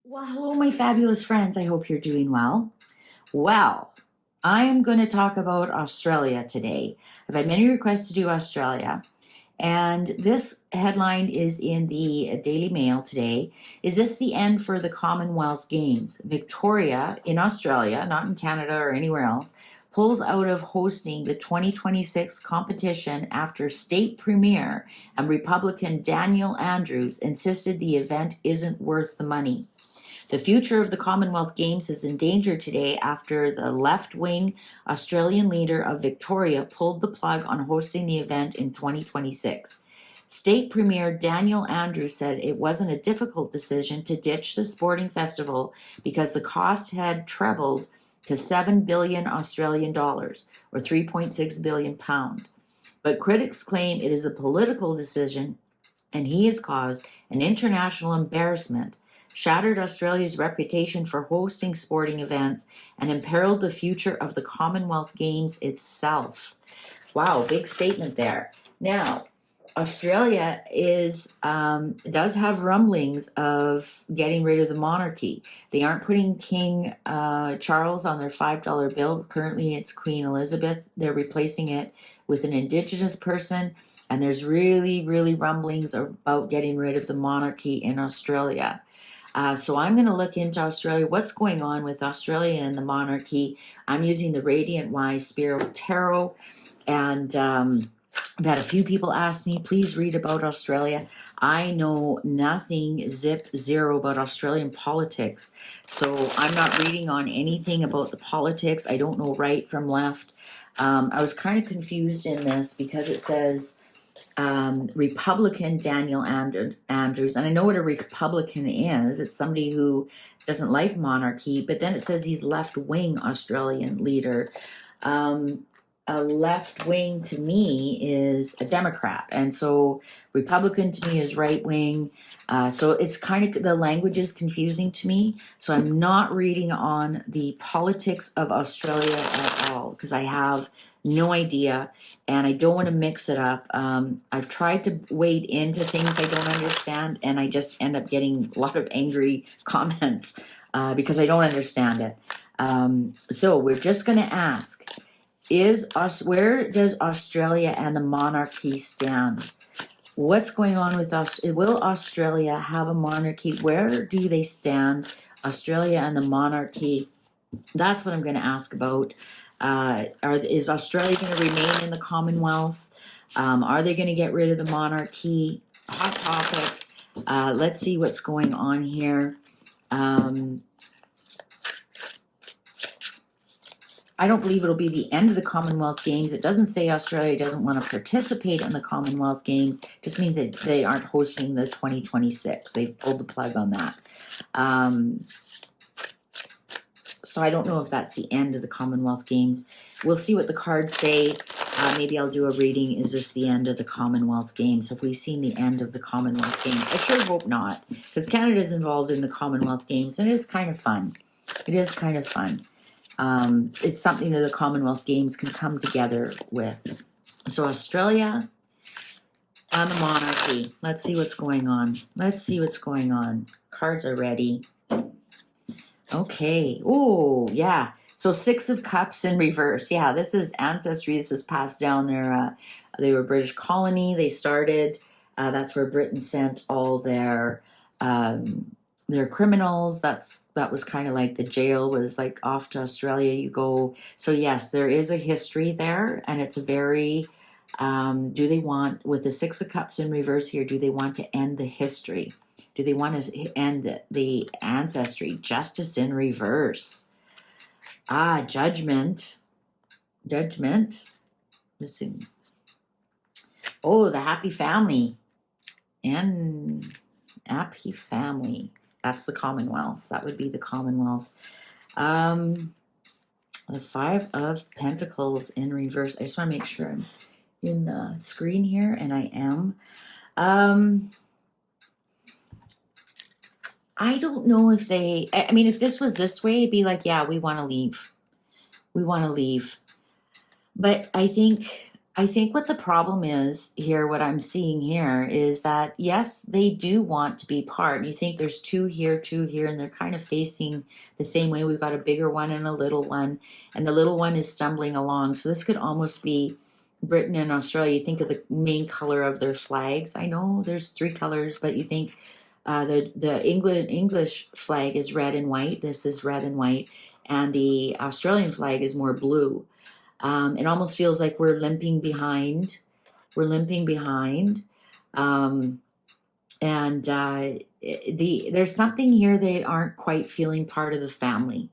Well, hello, my fabulous friends. I hope you're doing well. Well, I am going to talk about Australia today. I've had many requests to do Australia, and this headline is in the Daily Mail today. Is this the end for the Commonwealth Games? Victoria in Australia, not in Canada or anywhere else, pulls out of hosting the 2026 competition after state premier and Republican Daniel Andrews insisted the event isn't worth the money. The future of the Commonwealth Games is in danger today after the left-wing Australian leader of Victoria pulled the plug on hosting the event in 2026. State Premier Daniel Andrews said it wasn't a difficult decision to ditch the sporting festival because the cost had trebled to 7 billion Australian dollars or 3.6 billion pound. But critics claim it is a political decision and he has caused an international embarrassment, shattered Australia's reputation for hosting sporting events, and imperiled the future of the Commonwealth Games itself. Wow, big statement there. Now, Australia does have rumblings of getting rid of the monarchy. They aren't putting King Charles on their $5 bill. Currently, it's Queen Elizabeth. They're replacing it with an Indigenous person, and there's really rumblings about getting rid of the monarchy in Australia. So I'm going to look into Australia, what's going on with Australia and the monarchy. I'm using the Radiant Wise Spirit Tarot, and I've had a few people ask me, please read about Australia. I know nothing, zip zero about Australian politics. So I'm not reading on anything about the politics. I don't know right from left. I was kind of confused in this because it says Republican Daniel Andrews, and I know what a Republican is. It's somebody who doesn't like monarchy, but then it says he's left-wing Australian leader. A left wing to me is a Democrat, and so Republican to me is right wing. So it's kind of, the language is confusing to me. So I'm not reading on the politics of Australia at all because I have no idea and I don't want to mix it up. I've tried to wade into things I don't understand, and I just end up getting a lot of angry comments because I don't understand it. So we're just going to ask, where does Australia and the monarchy stand? What's going on with us? Will Australia have a monarchy? Where do they stand? Australia and the monarchy. That's what I'm going to ask about. Is Australia going to remain in the Commonwealth? Are they going to get rid of the monarchy? Hot topic. Let's see what's going on here. I don't believe it'll be the end of the Commonwealth Games. It doesn't say Australia doesn't want to participate in the Commonwealth Games. It just means that they aren't hosting the 2026. They've pulled the plug on that. So I don't know if that's the end of the Commonwealth Games. We'll see what the cards say. Maybe I'll do a reading. Is this the end of the Commonwealth Games? Have we seen the end of the Commonwealth Games? I sure hope not, because Canada's involved in the Commonwealth Games, and it is kind of fun. It is kind of fun. It's something that the Commonwealth Games can come together with. So Australia and the monarchy. Let's see what's going on. Let's see what's going on. Cards are ready. Okay. Oh, yeah. So 6 of Cups in reverse. Yeah, this is ancestry. This is passed down there. They were a British colony. They started. That's where Britain sent all their criminals. That was kind of like the jail was like off to Australia you go. So yes, there is a history there, and it's a very do they want, with the 6 of Cups in reverse here, do they want to end the history? Do they want to end the ancestry? Justice in reverse. Judgment. Listen. Oh, the happy family. And happy family. That's the Commonwealth. That would be the Commonwealth. The 5 of Pentacles in reverse. I just want to make sure I'm in the screen here, and I am. I don't know if if this was this way, it'd be like, yeah, we want to leave. We want to leave. But I think I think what the problem is here, what I'm seeing here is that, yes, they do want to be part. You think there's two here, and they're kind of facing the same way. We've got a bigger one and a little one, and the little one is stumbling along. So this could almost be Britain and Australia. You think of the main color of their flags. I know there's three colors, but you think the English flag is red and white. This is red and white, and the Australian flag is more blue. It almost feels like we're limping behind. We're limping behind. Um, and there's something here they aren't quite feeling part of the family.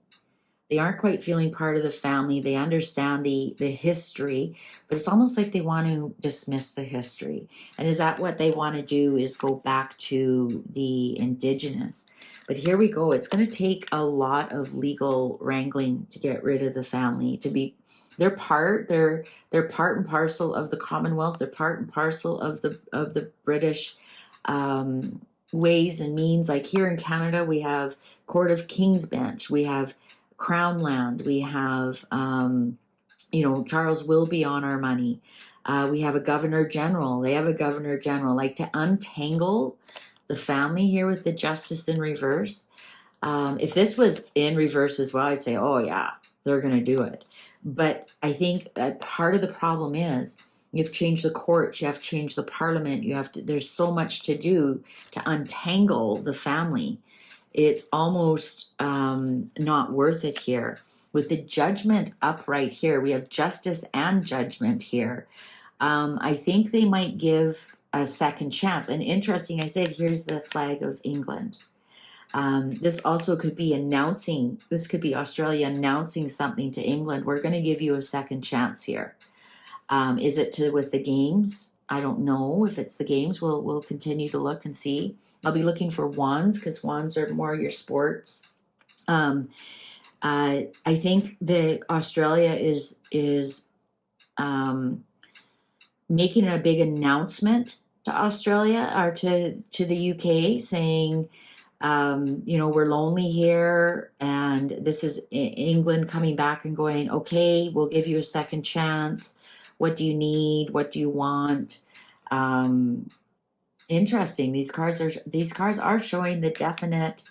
They aren't quite feeling part of the family. They understand the history, but it's almost like they want to dismiss the history. And is that what they want to do, is go back to the Indigenous? But here we go. It's going to take a lot of legal wrangling to get rid of the family, to be they're part and parcel of the Commonwealth. They're part and parcel of the British ways and means. Like here in Canada, we have Court of King's Bench. We have Crown land. We have, Charles will be on our money. We have a governor general. They have a governor general. Like, to untangle the family here with the justice in reverse. If this was in reverse as well, I'd say, oh yeah, they're going to do it. But I think part of the problem is you have to change the courts, you have to change the parliament, there's so much to do to untangle the family. It's almost not worth it here. With the judgment up right here, we have justice and judgment here. I think they might give a second chance. And interesting, I said, here's the flag of England. This also could be this could be Australia announcing something to England. We're going to give you a second chance here. Is it with the games? I don't know if it's the games. We'll continue to look and see. I'll be looking for wands, because wands are more your sports. I think that Australia is making a big announcement to Australia, or to the UK, saying, we're lonely here, and this is England coming back and going, okay, we'll give you a second chance. What do you need? What do you want? Interesting. These cards are showing the definite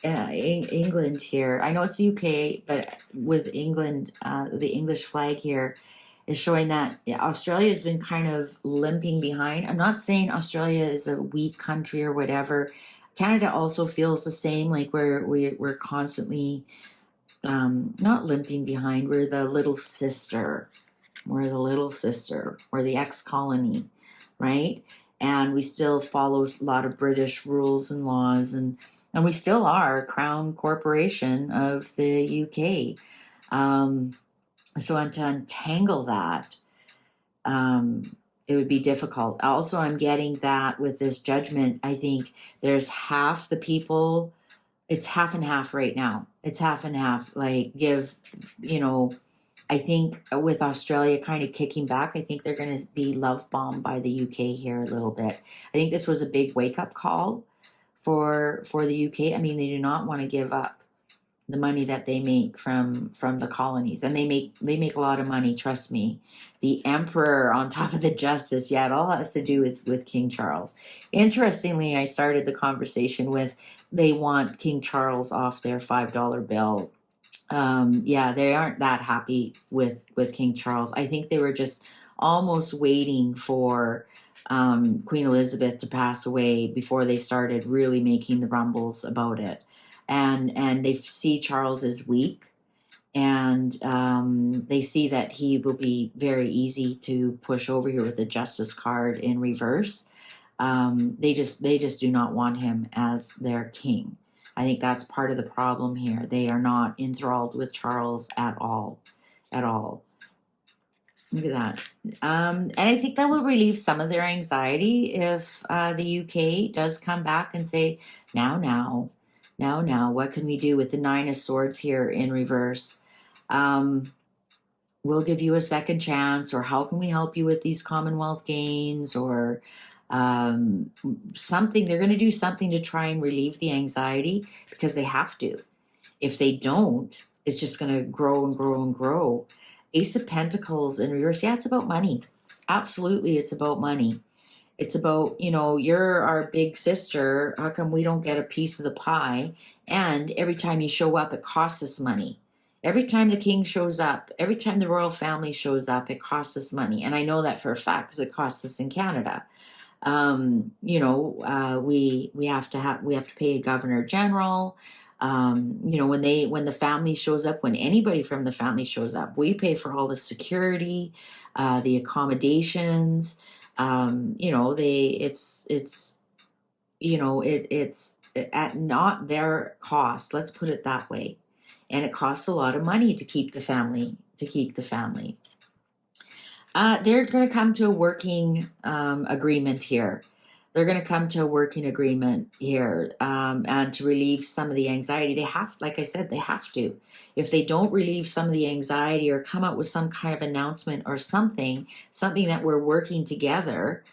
England here. I know it's the UK, but with England, the English flag here is showing that Australia has been kind of limping behind. I'm not saying Australia is a weak country or whatever. Canada also feels the same, like we're constantly not limping behind. We're the little sister. We're the ex-colony, right? And we still follow a lot of British rules and laws, and we still are a crown corporation of the UK. So to untangle that, it would be difficult. Also, I'm getting that with this judgment, I think there's half the people, it's half and half right now. It's half and half. Like, I think with Australia kind of kicking back, I think they're going to be love bombed by the UK here a little bit. I think this was a big wake-up call for the UK. I mean, they do not want to give up the money that they make from the colonies, and they make a lot of money, trust me. The emperor on top of the justice, it all has to do with King Charles. Interestingly, I started the conversation with, they want King Charles off their $5 bill. They aren't that happy with King Charles. I think they were just almost waiting for Queen Elizabeth to pass away before they started really making the rumbles about it. And they see Charles as weak, and they see that he will be very easy to push over here with the justice card in reverse. They just do not want him as their king. I think that's part of the problem here. They are not enthralled with Charles at all. Look at that. And I think that will relieve some of their anxiety if the UK does come back and say, now, what can we do with the Nine of Swords here in reverse? We'll give you a second chance, or how can we help you with these Commonwealth games, or something. They're going to do something to try and relieve the anxiety, because they have to. If they don't, it's just going to grow and grow and grow. Ace of Pentacles in reverse. Yeah, it's about money. Absolutely, it's about money. It's about, you're our big sister. How come we don't get a piece of the pie? And every time you show up, it costs us money. Every time the king shows up, every time the royal family shows up, it costs us money. And I know that for a fact because it costs us in Canada. We have to pay a governor general. When the family shows up, when anybody from the family shows up, we pay for all the security, the accommodations. It's at not their cost. Let's put it that way. And it costs a lot of money to keep the family. They're going to come to a working agreement here. They're going to come to a working agreement here, and to relieve some of the anxiety. They have, like I said, they have to. If they don't relieve some of the anxiety or come up with some kind of announcement or something that we're working together,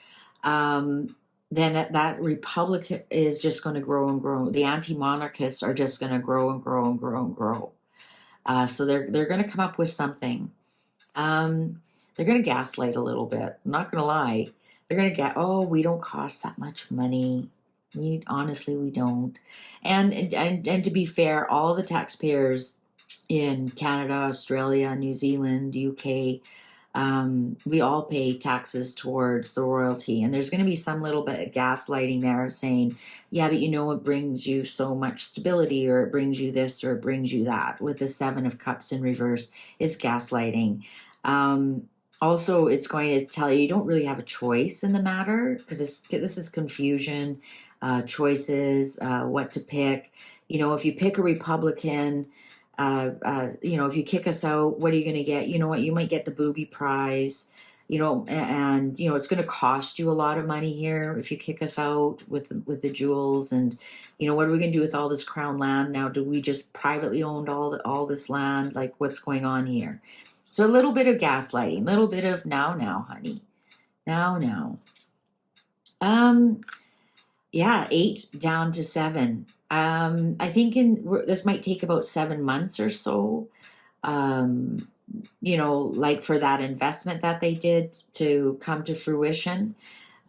then that republic is just going to grow and grow. The anti-monarchists are just going to grow and grow and grow and grow. So they're going to come up with something. They're going to gaslight a little bit. I'm not going to lie. They're going to get, oh, we don't cost that much money. Honestly, we don't. And to be fair, all the taxpayers in Canada, Australia, New Zealand, UK, we all pay taxes towards the royalty. And there's going to be some little bit of gaslighting there saying, yeah, but it brings you so much stability, or it brings you this, or it brings you that. With the Seven of Cups in reverse, it's gaslighting. Also, it's going to tell you don't really have a choice in the matter, because this is confusion, choices, what to pick. If you pick a Republican, if you kick us out, what are you going to get? You know what? You might get the booby prize, and it's going to cost you a lot of money here if you kick us out with the jewels. And what are we going to do with all this crown land now? Do we just privately own all this land? Like, what's going on here? So a little bit of gaslighting, a little bit of now, honey. Now. 8 down to 7. I think this might take about 7 months or so. Like for that investment that they did to come to fruition.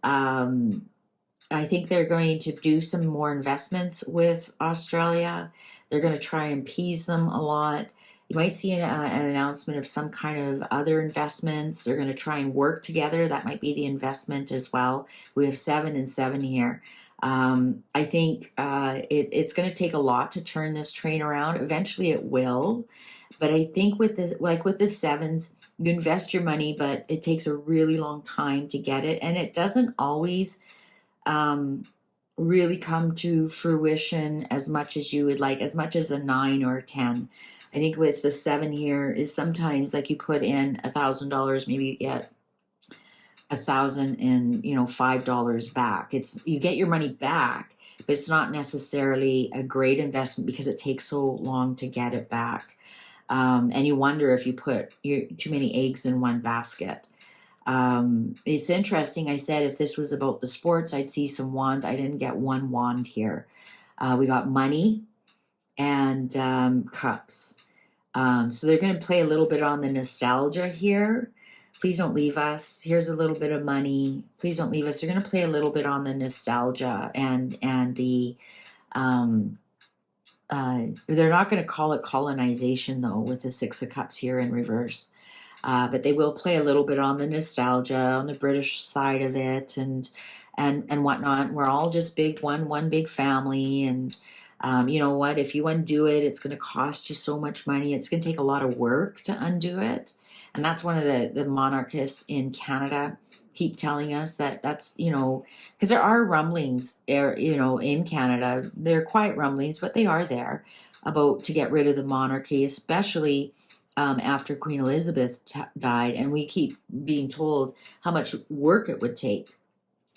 I think they're going to do some more investments with Australia. They're going to try and appease them a lot. You might see an announcement of some kind of other investments. They're going to try and work together. That might be the investment as well. We have 7 and 7 here. I think it's going to take a lot to turn this train around. Eventually it will. But I think with the sevens, you invest your money, but it takes a really long time to get it. And it doesn't always really come to fruition as much as you would like, as much as a 9 or a 10. I think with the 7 here is sometimes like you put in $1,000, maybe you get $1,000 and $5 back. You get your money back, but it's not necessarily a great investment because it takes so long to get it back. And you wonder if you put too many eggs in one basket. It's interesting. I said if this was about the sports, I'd see some wands. I didn't get one wand here. We got money and cups. So they're going to play a little bit on the nostalgia here. Please don't leave us. Here's a little bit of money. Please don't leave us. They're going to play a little bit on the nostalgia and the they're not going to call it colonization though with the 6 of Cups here in reverse. But they will play a little bit on the nostalgia, on the British side of it, and whatnot. We're all just one big family, and you know what? If you undo it, it's going to cost you so much money. It's going to take a lot of work to undo it, and that's one of the monarchists in Canada keep telling us that's because there are rumblings in Canada. They're quiet rumblings, but they are there about to get rid of the monarchy, especially after Queen Elizabeth died, and we keep being told how much work it would take.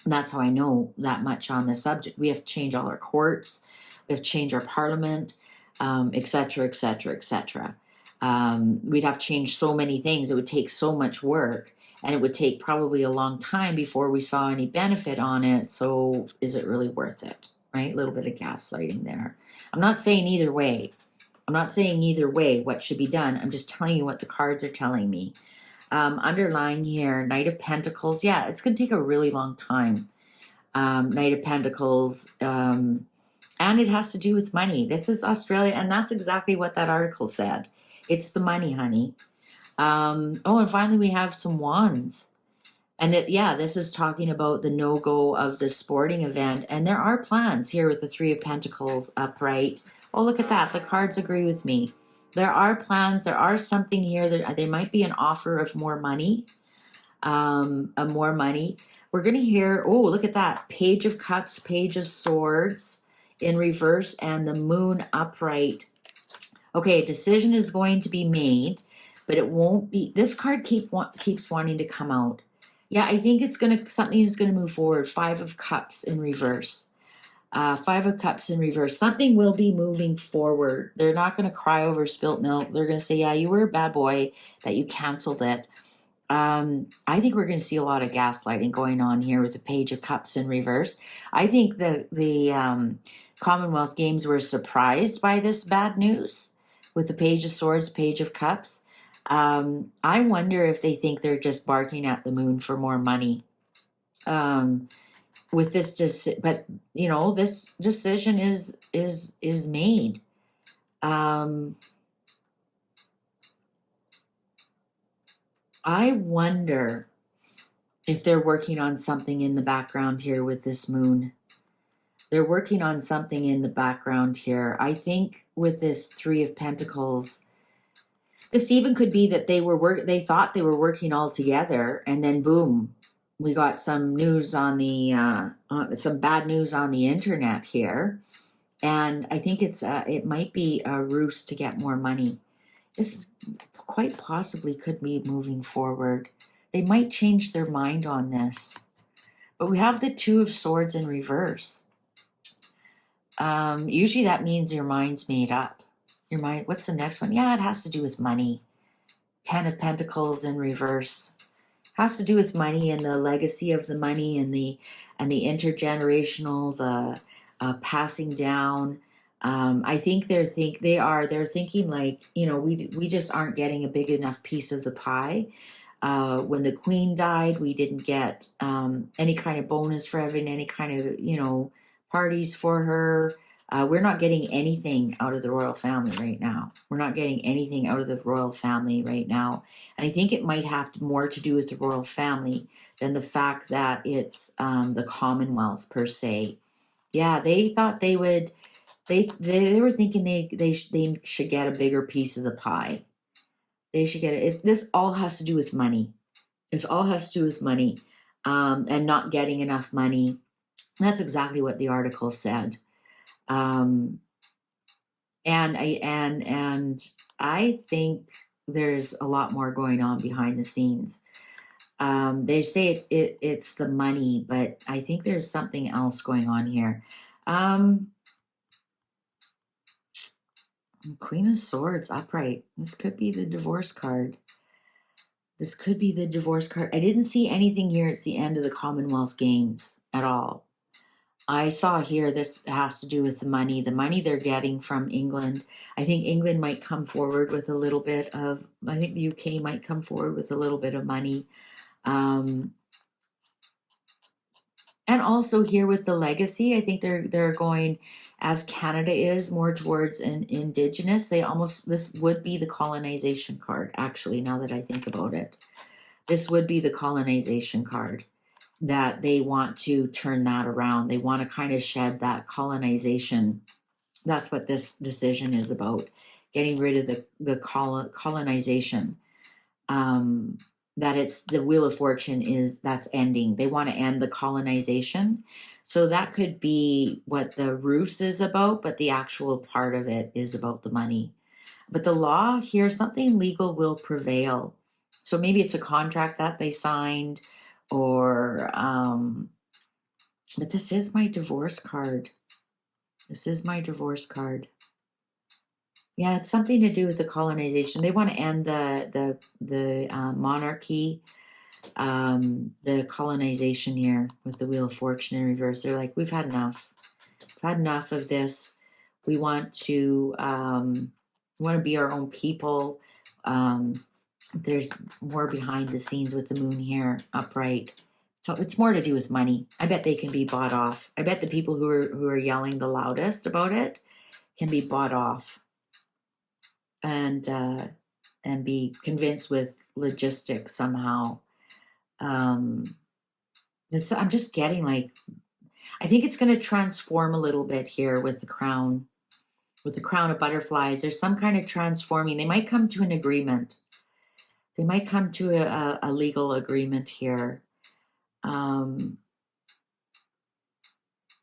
And that's how I know that much on the subject. We have to change all our courts, we have to change our parliament, etc., etc., etc. We'd have to change so many things. It would take so much work, and it would take probably a long time before we saw any benefit on it. So is it really worth it, right? A little bit of gaslighting there. I'm not saying either way what should be done. I'm just telling you what the cards are telling me. Underlying here, Knight of Pentacles. Yeah, it's going to take a really long time. Knight of Pentacles. And it has to do with money. This is Australia, and that's exactly what that article said. It's the money, honey. Oh, and finally we have some wands. And this is talking about the no-go of the sporting event. And there are plans here with the Three of Pentacles upright. Oh, look at that. The cards agree with me. There are plans. There are something here. There might be an offer of more money. More money. We're going to hear, oh, look at that. Page of Cups, Page of Swords in reverse, and the Moon upright. Okay, a decision is going to be made, but it won't be. This card keeps wanting to come out. Yeah, I think something is gonna move forward. Five of Cups in reverse. Five of Cups in reverse. Something will be moving forward. They're not gonna cry over spilt milk. They're gonna say, yeah, you were a bad boy, that you canceled it. I think we're gonna see a lot of gaslighting going on here with the Page of Cups in reverse. I think the Commonwealth Games were surprised by this bad news with the Page of Swords, Page of Cups. I wonder if they think they're just barking at the moon for more money. With this, but this decision is made. I wonder if they're working on something in the background here with this moon. They're working on something in the background here. I think with this Three of Pentacles, this even could be that they thought they were working all together, and then boom, we got some news on the some bad news on the internet here, and I think it might be a ruse to get more money. This quite possibly could be moving forward. They might change their mind on this, but we have the Two of Swords in reverse. Usually that means your mind's made up. Your mind. What's the next one? Yeah, it has to do with money. Ten of Pentacles in reverse. Has to do with money and the legacy of the money and the intergenerational, the passing down. I think they're thinking like, we just aren't getting a big enough piece of the pie. When the Queen died, we didn't get any kind of bonus for having any kind of parties for her. We're not getting anything out of the royal family right now. We're not getting anything out of the royal family right now. And I think it might have more to do with the royal family than the fact that it's the Commonwealth per se. Yeah, they thought they would, they were thinking they should get a bigger piece of the pie. They should get it. This all has to do with money. This all has to do with money and not getting enough money. That's exactly what the article said. And I think there's a lot more going on behind the scenes. They say it's the money, but I think there's something else going on here. Queen of Swords upright. This could be the divorce card. This could be the divorce card. I didn't see anything here. It's the end of the Commonwealth Games at all. I saw here this has to do with the money they're getting from England. I think England might come forward with a little bit of, I think the UK might come forward with a little bit of money. And also here with the legacy, I think they're going, as Canada is, more towards an Indigenous. This would be the colonization card, actually, now that I think about it. This would be the colonization card. That they want to turn that around. They want to kind of shed that colonization. That's what this decision is about, getting rid of the colonization. That it's the Wheel of Fortune that's ending. They want to end the colonization. So that could be what the ruse is about, but the actual part of it is about the money. But the law here, something legal will prevail. So maybe it's a contract that they signed, or but this is my divorce card. This is my divorce card. Yeah, it's something to do with the colonization. They want to end the monarchy, the colonization here with the Wheel of Fortune in reverse. They're like, we've had enough. We've had enough of this. We want to be our own people. there's more behind the scenes with the moon here upright. So it's more to do with money. I bet they can be bought off. I bet the people who are yelling the loudest about it can be bought off and be convinced with logistics somehow. I'm just getting like, I think it's going to transform a little bit here with the crown of butterflies. There's some kind of transforming. They might come to an agreement. They might come to a legal agreement here.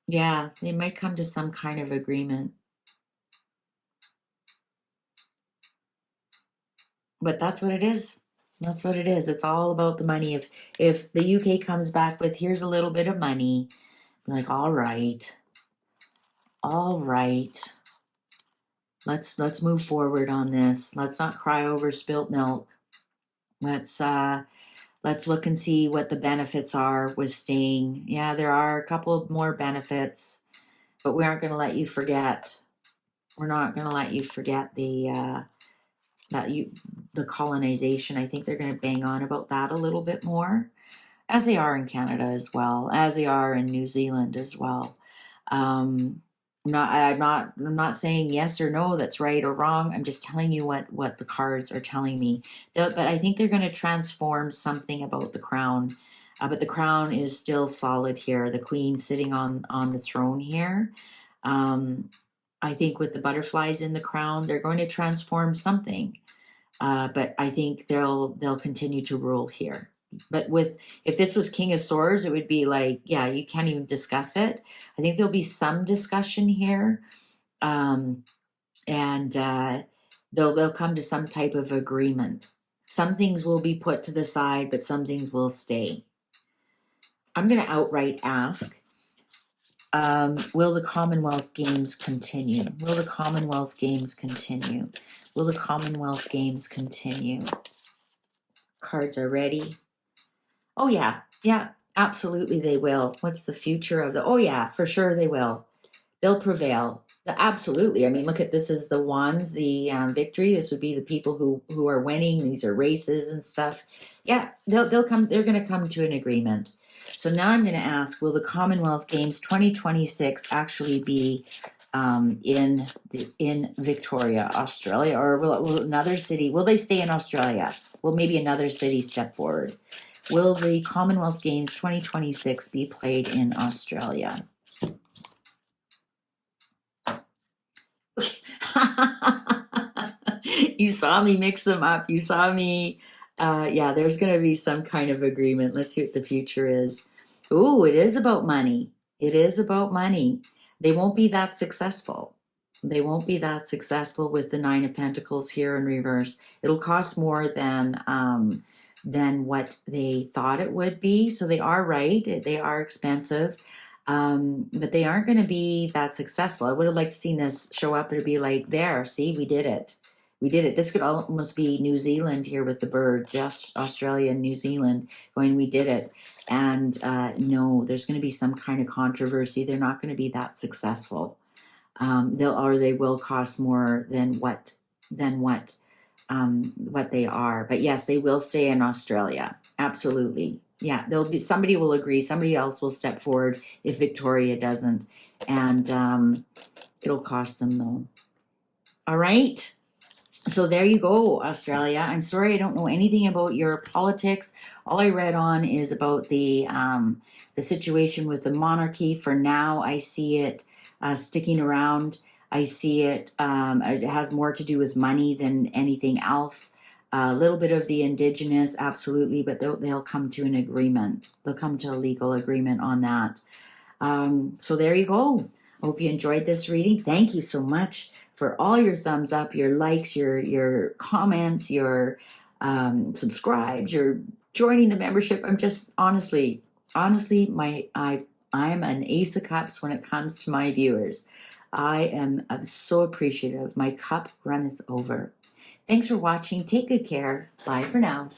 Yeah, they might come to some kind of agreement. But that's what it is. That's what it is. It's all about the money. If the UK comes back with, here's a little bit of money, like, all right. Let's move forward on this. Let's not cry over spilt milk. Let's look and see what the benefits are with staying. Yeah, there are a couple of more benefits, but we aren't going to let you forget. We're not going to let you forget the colonization. I think they're going to bang on about that a little bit more, as they are in Canada as well, as they are in New Zealand as well. I'm not saying yes or no, that's right or wrong. I'm just telling you what the cards are telling me. But I think they're going to transform something about the crown. But the crown is still solid here. The queen sitting on the throne here. I think with the butterflies in the crown, they're going to transform something. But I think they'll continue to rule here. But if this was King of Swords, it would be like, yeah, you can't even discuss it. I think there'll be some discussion here, and they'll come to some type of agreement. Some things will be put to the side, but some things will stay. I'm going to outright ask, will the Commonwealth Games continue? Will the Commonwealth Games continue? Will the Commonwealth Games continue? Cards are ready. Oh, yeah. Yeah, absolutely they will. What's the future of the... Oh, yeah, for sure they will. They'll prevail. Absolutely. I mean, look at this is the wands, the victory. This would be the people who are winning. These are races and stuff. Yeah, they'll come. They're going to come to an agreement. So now I'm going to ask, will the Commonwealth Games 2026 actually be in Victoria, Australia, or will another city? Will they stay in Australia? Will maybe another city step forward? Will the Commonwealth Games 2026 be played in Australia? You saw me mix them up. You saw me. Yeah, there's going to be some kind of agreement. Let's see what the future is. Ooh, it is about money. It is about money. They won't be that successful. They won't be that successful with the Nine of Pentacles here in reverse. It'll cost more than what they thought it would be. So they are right. They are expensive. But they aren't going to be that successful. I would have liked to seen this show up and be like, there, see, we did it. We did it. This could almost be New Zealand here with the bird, just Australia and New Zealand going, we did it. And no, there's going to be some kind of controversy. They're not going to be that successful. They will cost more than what they are. But yes, they will stay in Australia. Absolutely. Yeah, somebody will agree. Somebody else will step forward if Victoria doesn't. And it'll cost them though. All right. So there you go, Australia. I'm sorry I don't know anything about your politics. All I read on is about the situation with the monarchy. For now, I see it sticking around. I see it has more to do with money than anything else. A little bit of the indigenous, absolutely, but they'll come to an agreement. They'll come to a legal agreement on that. So there you go. I hope you enjoyed this reading. Thank you so much for all your thumbs up, your likes, your comments, your subscribes, your joining the membership. I'm just honestly, I'm an ace of cups when it comes to my viewers. I'm so appreciative. My cup runneth over. Thanks for watching. Take good care. Bye for now.